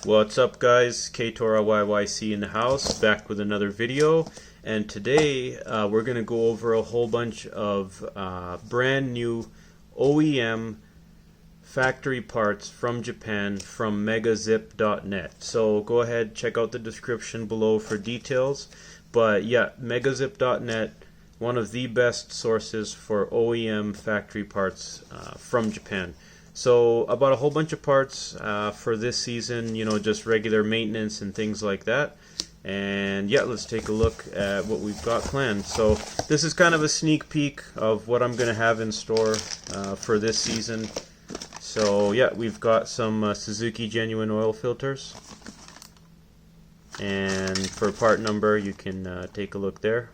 What's up guys, Keitora YYC in the house, back with another video, and today we're going to go over a whole bunch of brand new OEM factory parts from Japan from megazip.net. So go ahead, check out the description below for details, but yeah, megazip.net, one of the best sources for OEM factory parts from Japan. So about a whole bunch of parts for this season, you know, just regular maintenance and things like that. And yeah, let's take a look at what we've got planned. So this is kind of a sneak peek of what I'm going to have in store for this season. So yeah, we've got some Suzuki genuine oil filters. And for part number, you can take a look there.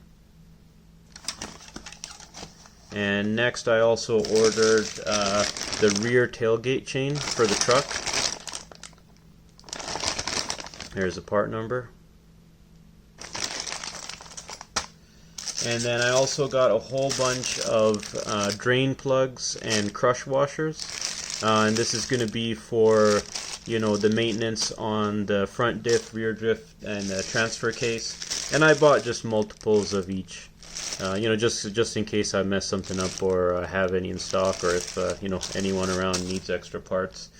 And next I also ordered the rear tailgate chain for the truck. There's a part number. And then I also got a whole bunch of drain plugs and crush washers. And this is going to be for, you know, the maintenance on the front diff, rear diff, and the transfer case. And I bought just multiples of each. You know, just in case I mess something up or have any in stock, or if you know, anyone around needs extra parts.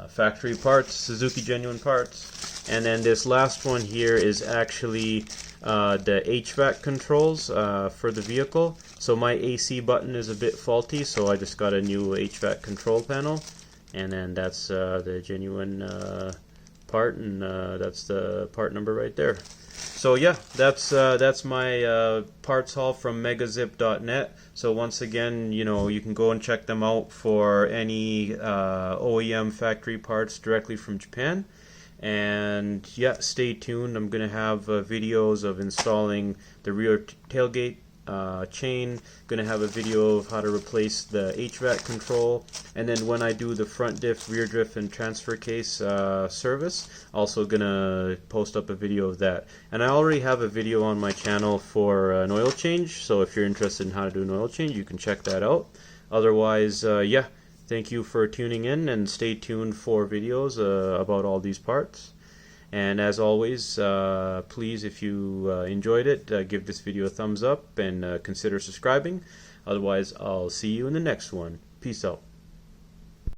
Factory parts, Suzuki genuine parts. And then this last one here is actually the HVAC controls for the vehicle. So my AC button is a bit faulty, so I just got a new HVAC control panel. And then that's the genuine part, and that's the part number right there. So yeah, that's my parts haul from megazip.net. So once again, you know, you can go and check them out for any OEM factory parts directly from Japan. And yeah, stay tuned. I'm gonna have videos of installing the rear tailgate chain. Gonna have a video of how to replace the HVAC control, and then when I do the front diff, rear diff, and transfer case service, also gonna post up a video of that. And I already have a video on my channel for an oil change, so if you're interested in how to do an oil change, you can check that out. Otherwise, yeah, thank you for tuning in, and stay tuned for videos about all these parts. And as always, please, if you enjoyed it, give this video a thumbs up and consider subscribing. Otherwise, I'll see you in the next one. Peace out.